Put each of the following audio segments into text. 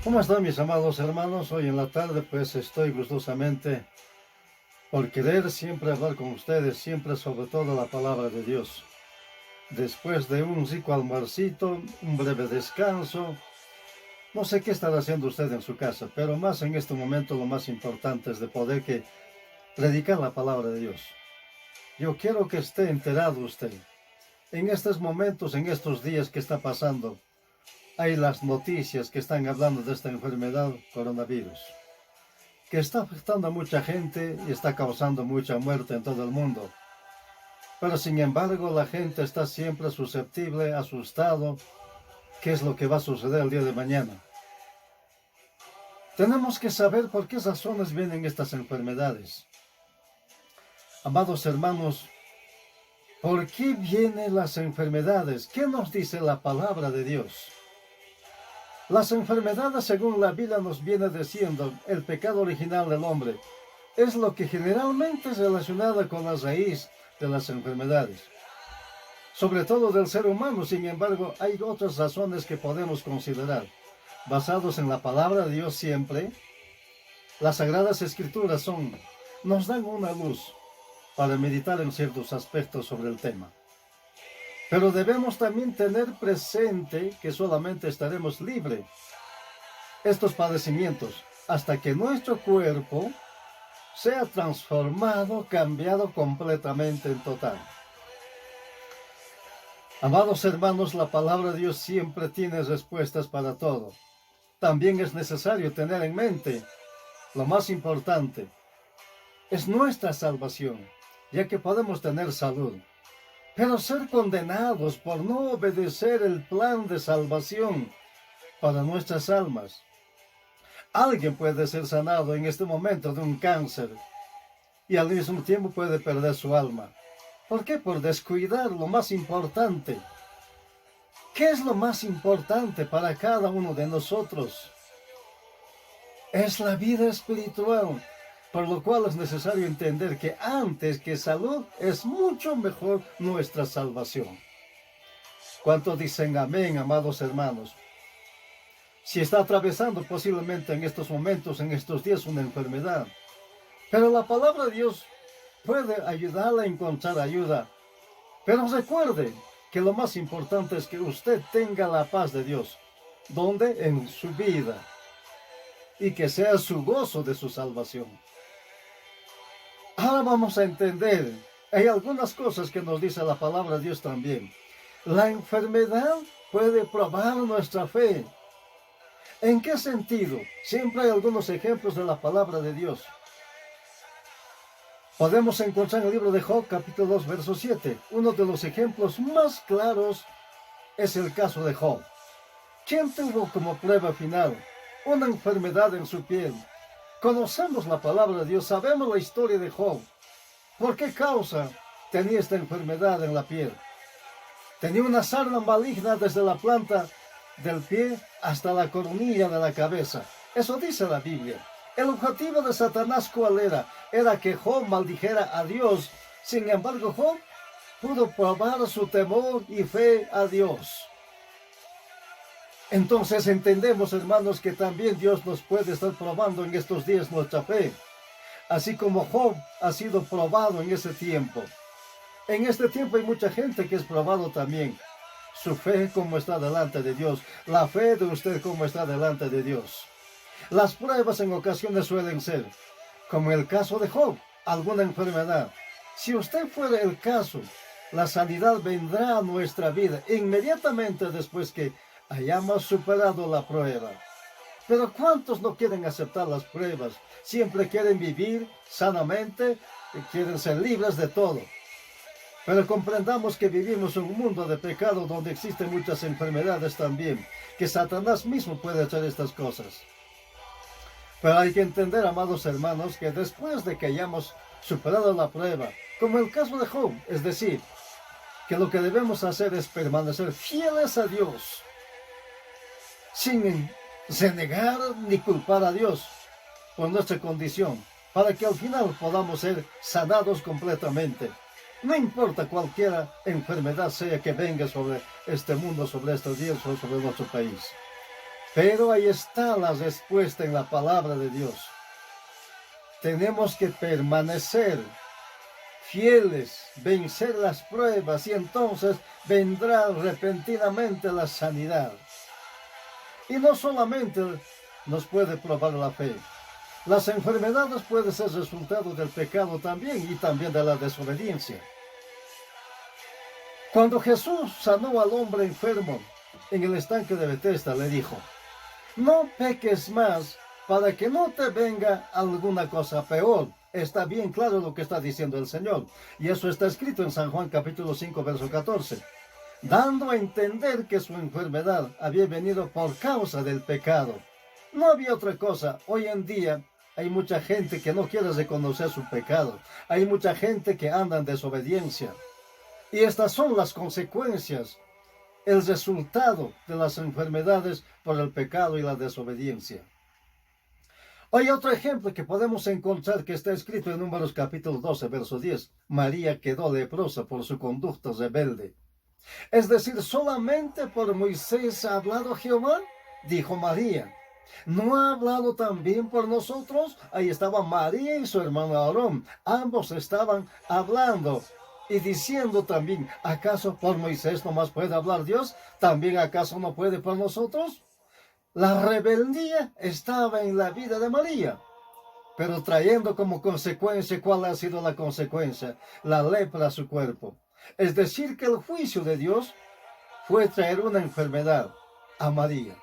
¿Cómo están mis amados hermanos? Hoy en la tarde pues estoy gustosamente por querer siempre hablar con ustedes, siempre sobre todo la palabra de Dios. Después de un rico almuercito, un breve descanso, no sé qué estará haciendo usted en su casa, pero más en este momento lo más importante es de poder predicar la palabra de Dios. Yo quiero que esté enterado usted. En estos momentos, en estos días que está pasando, hay las noticias que están hablando de esta enfermedad coronavirus, que está afectando a mucha gente y está causando mucha muerte en todo el mundo. Pero sin embargo, la gente está siempre susceptible, asustado, qué es lo que va a suceder el día de mañana. Tenemos que saber por qué razones vienen estas enfermedades. Amados hermanos, ¿por qué vienen las enfermedades? ¿Qué nos dice la palabra de Dios? Las enfermedades, según la Biblia nos viene diciendo, el pecado original del hombre, es lo que generalmente es relacionado con la raíz de las enfermedades. Sobre todo del ser humano, sin embargo, hay otras razones que podemos considerar. Basados en la palabra de Dios siempre, las Sagradas Escrituras nos dan una luz para meditar en ciertos aspectos sobre el tema. Pero debemos también tener presente que solamente estaremos libres de estos padecimientos hasta que nuestro cuerpo sea transformado, cambiado completamente en total. Amados hermanos, la palabra de Dios siempre tiene respuestas para todo. También es necesario tener en mente lo más importante, es nuestra salvación, ya que podemos tener salud. Pero ser condenados por no obedecer el plan de salvación para nuestras almas. Alguien puede ser sanado en este momento de un cáncer y al mismo tiempo puede perder su alma. ¿Por qué? Por descuidar lo más importante. ¿Qué es lo más importante para cada uno de nosotros? Es la vida espiritual. Por lo cual es necesario entender que antes que salud es mucho mejor nuestra salvación. ¿Cuántos dicen amén, amados hermanos? Si está atravesando posiblemente en estos momentos, en estos días, una enfermedad, pero la palabra de Dios puede ayudarle a encontrar ayuda. Pero recuerde que lo más importante es que usted tenga la paz de Dios, donde en su vida, y que sea su gozo de su salvación. Ahora vamos a entender, hay algunas cosas que nos dice la palabra de Dios también. La enfermedad puede probar nuestra fe. ¿En qué sentido? Siempre hay algunos ejemplos de la palabra de Dios. Podemos encontrar en el libro de Job, capítulo 2, verso 7. Uno de los ejemplos más claros es el caso de Job. ¿Quién tuvo como prueba final una enfermedad en su piel? Conocemos la palabra de Dios, sabemos la historia de Job. ¿Por qué causa tenía esta enfermedad en la piel? Tenía una sarna maligna desde la planta del pie hasta la coronilla de la cabeza. Eso dice la Biblia. El objetivo de Satanás, ¿cuál era? Era que Job maldijera a Dios. Sin embargo, Job pudo probar su temor y fe a Dios. Entonces entendemos, hermanos, que también Dios nos puede estar probando en estos días nuestra fe, así como Job ha sido probado en ese tiempo. En este tiempo hay mucha gente que es probado también. Su fe como está delante de Dios, la fe de usted como está delante de Dios. Las pruebas en ocasiones suelen ser, como el caso de Job, alguna enfermedad. Si usted fuera el caso, la sanidad vendrá a nuestra vida inmediatamente después que hayamos superado la prueba. Pero ¿cuántos no quieren aceptar las pruebas? Siempre quieren vivir sanamente y quieren ser libres de todo. Pero comprendamos que vivimos en un mundo de pecado donde existen muchas enfermedades también, que Satanás mismo puede hacer estas cosas. Pero hay que entender, amados hermanos, que después de que hayamos superado la prueba, como el caso de Job, es decir, que lo que debemos hacer es permanecer fieles a Dios, sin renegar ni culpar a Dios por nuestra condición, para que al final podamos ser sanados completamente. No importa cualquier enfermedad sea que venga sobre este mundo, sobre estos días o sobre nuestro país. Pero ahí está la respuesta en la palabra de Dios. Tenemos que permanecer fieles, vencer las pruebas y entonces vendrá repentinamente la sanidad. Y no solamente nos puede probar la fe. Las enfermedades pueden ser resultado del pecado también y también de la desobediencia. Cuando Jesús sanó al hombre enfermo en el estanque de Betesda, le dijo: no peques más para que no te venga alguna cosa peor. Está bien claro lo que está diciendo el Señor. Y eso está escrito en San Juan capítulo 5, verso 14. Dando a entender que su enfermedad había venido por causa del pecado. No había otra cosa. Hoy en día hay mucha gente que no quiere reconocer su pecado. Hay mucha gente que anda en desobediencia. Y estas son las consecuencias, el resultado de las enfermedades por el pecado y la desobediencia. Hay otro ejemplo que podemos encontrar que está escrito en Números capítulo 12, verso 10. María quedó leprosa por su conducta rebelde. Es decir, solamente por Moisés ha hablado Jehová, dijo María. ¿No ha hablado también por nosotros? Ahí estaban María y su hermano Aarón. Ambos estaban hablando y diciendo también: ¿acaso por Moisés nomás puede hablar Dios? ¿También acaso no puede por nosotros? La rebeldía estaba en la vida de María, pero trayendo como consecuencia, ¿cuál ha sido la consecuencia? La lepra a su cuerpo. Es decir, que el juicio de Dios fue traer una enfermedad a María.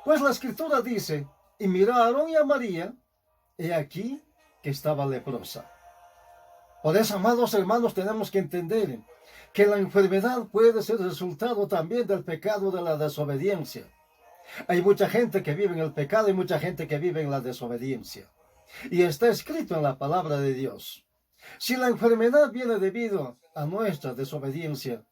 Pues la Escritura dice: y miró a Aarón y a María, he aquí que estaba leprosa. Por eso, amados hermanos, tenemos que entender que la enfermedad puede ser resultado también del pecado de la desobediencia. Hay mucha gente que vive en el pecado y mucha gente que vive en la desobediencia. Y está escrito en la palabra de Dios: si la enfermedad viene debido a nuestra desobediencia,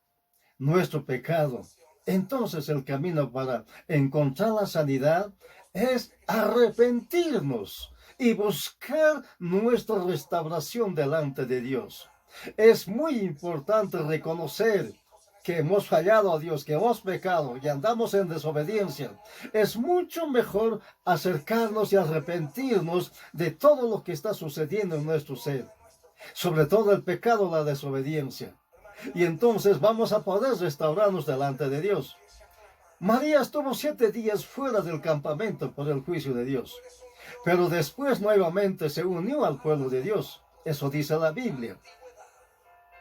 nuestro pecado, entonces el camino para encontrar la sanidad es arrepentirnos y buscar nuestra restauración delante de Dios. Es muy importante reconocer que hemos fallado a Dios, que hemos pecado y andamos en desobediencia. Es mucho mejor acercarnos y arrepentirnos de todo lo que está sucediendo en nuestro ser, sobre todo el pecado, la desobediencia. Y entonces vamos a poder restaurarnos delante de Dios. María estuvo 7 días fuera del campamento por el juicio de Dios, pero después nuevamente se unió al pueblo de Dios. Eso dice la Biblia.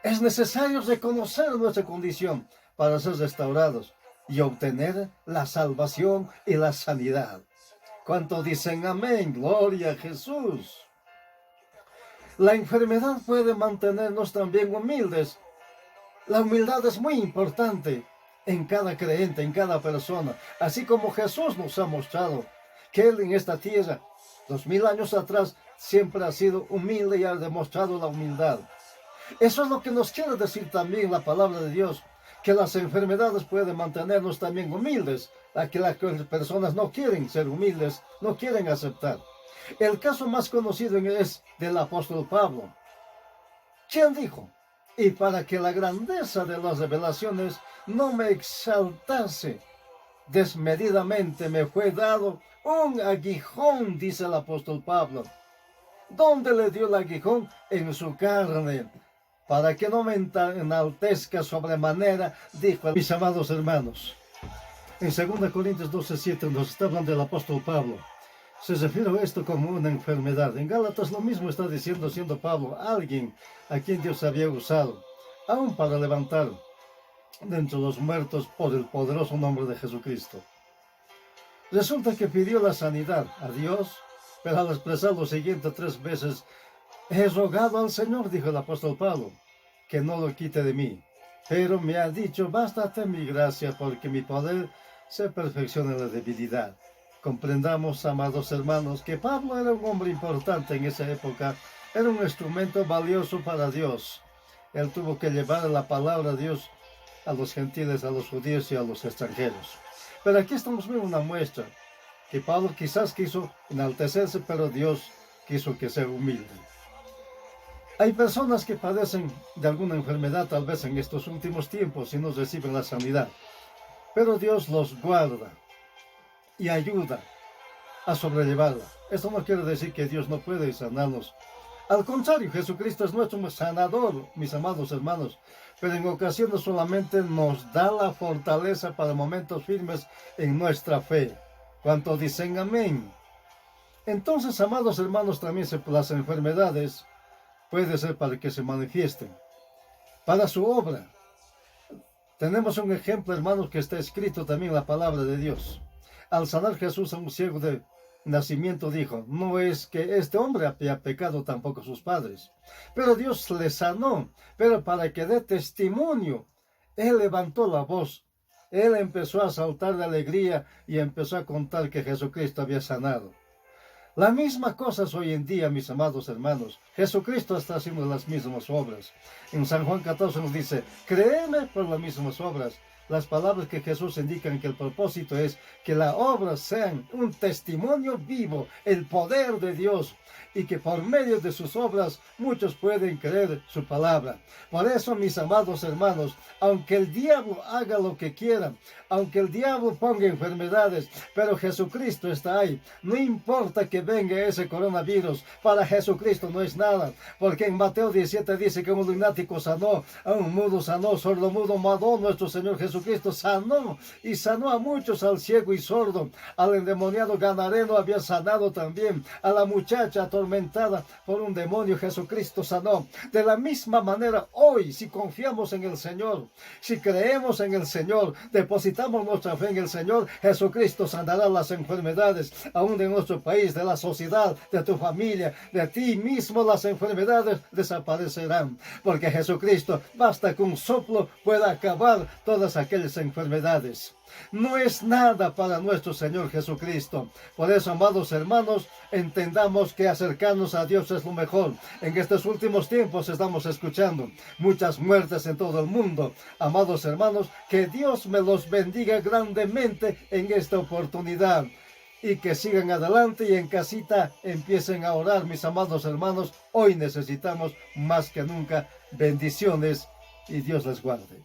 Es necesario reconocer nuestra condición para ser restaurados y obtener la salvación y la sanidad. ¿Cuántos dicen amén? Gloria a Jesús. La enfermedad puede mantenernos también humildes. La humildad es muy importante en cada creyente, en cada persona. Así como Jesús nos ha mostrado que Él en esta tierra, 2000 años atrás, siempre ha sido humilde y ha demostrado la humildad. Eso es lo que nos quiere decir también la palabra de Dios, que las enfermedades pueden mantenernos también humildes, a que las personas no quieren ser humildes, no quieren aceptar. El caso más conocido es del apóstol Pablo, quien dijo: y para que la grandeza de las revelaciones no me exaltase desmedidamente, me fue dado un aguijón, dice el apóstol Pablo. ¿Dónde le dio el aguijón? En su carne, para que no me enaltezca sobremanera, dijo. Mis amados hermanos, en 2 Corintios 12:7 nos está hablando el apóstol Pablo. Se refiere a esto como una enfermedad. En Gálatas lo mismo está diciendo, siendo Pablo alguien a quien Dios había usado, aún para levantar de entre los muertos por el poderoso nombre de Jesucristo. Resulta que pidió la sanidad a Dios, pero al expresar lo siguiente 3 veces: he rogado al Señor, dijo el apóstol Pablo, que no lo quite de mí. Pero me ha dicho: bástate mi gracia, porque mi poder se perfecciona en la debilidad. Comprendamos, amados hermanos, que Pablo era un hombre importante en esa época, era un instrumento valioso para Dios. Él tuvo que llevar la palabra de Dios a los gentiles, a los judíos y a los extranjeros. Pero aquí estamos viendo una muestra, que Pablo quizás quiso enaltecerse, pero Dios quiso que sea humilde. Hay personas que padecen de alguna enfermedad tal vez en estos últimos tiempos y no reciben la sanidad, pero Dios los guarda. y ayuda a sobrellevarla. Esto no quiere decir que Dios no puede sanarnos. Al contrario, Jesucristo es nuestro sanador, mis amados hermanos, pero en ocasiones solamente nos da la fortaleza para momentos firmes en nuestra fe. ¿Cuántos dicen amén? Entonces, amados hermanos, también las enfermedades puede ser para que se manifiesten, para su obra. Tenemos un ejemplo, hermanos, que está escrito también en la palabra de Dios. Al sanar Jesús a un ciego de nacimiento dijo, no es que este hombre haya pecado tampoco sus padres, pero Dios le sanó, pero para que dé testimonio, él levantó la voz, él empezó a saltar de alegría y empezó a contar que Jesucristo había sanado. La misma cosa es hoy en día, mis amados hermanos. Jesucristo está haciendo las mismas obras. En San Juan 14 nos dice, créeme por las mismas obras. Las palabras que Jesús indican que el propósito es que las obras sean un testimonio vivo, el poder de Dios, y que por medio de sus obras muchos pueden creer su palabra. Por eso, mis amados hermanos, aunque el diablo haga lo que quiera, aunque el diablo ponga enfermedades, pero Jesucristo está ahí. No importa que venga ese coronavirus, para Jesucristo no es nada, porque en Mateo 17 dice que un lunático sanó, a un mudo sanó, sordomudo mandó, nuestro Señor Jesucristo sanó, y sanó a muchos, al ciego y sordo, al endemoniado ganareno había sanado también, a la muchacha atormentada por un demonio, Jesucristo sanó. De la misma manera, hoy, si confiamos en el Señor, si creemos en el Señor, depositamos nuestra fe en el Señor, Jesucristo sanará las enfermedades, aún de nuestro país, de la sociedad, de tu familia, de ti mismo. Las enfermedades desaparecerán, porque Jesucristo, basta que un soplo pueda acabar todas aquellas enfermedades. No es nada para nuestro Señor Jesucristo. Por eso, amados hermanos, entendamos que acercarnos a Dios es lo mejor. En estos últimos tiempos estamos escuchando muchas muertes en todo el mundo. Amados hermanos, que Dios me los bendiga grandemente en esta oportunidad. Y que sigan adelante y en casita empiecen a orar, mis amados hermanos. Hoy necesitamos más que nunca bendiciones y Dios les guarde.